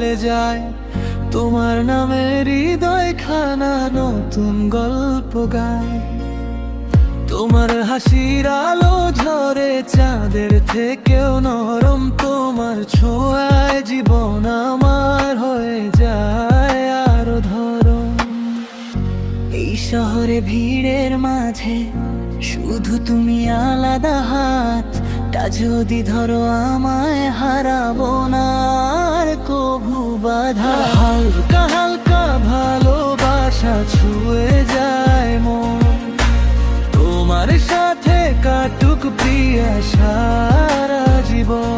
বদলে যায়। তোমার নামে হৃদয় খানা নতুন গল্প গায়। তোমার হাসির আলো ঝরে চাঁদের থেকেও নরম, তোমার ছোঁয়ায় জীবন আমার হয়ে যায় আরো ধরম। এই শহরে ভিড়ের মাঝে শুধু তুমি আলাদা হাতটা যদি ধরো আমায় হারাবো না আর কভু বাধা। হালকা হালকা ভালোবাসা ছুঁয়ে যায় মন, তোমার সাথে কাটুক প্রিয়া সারা জীবন।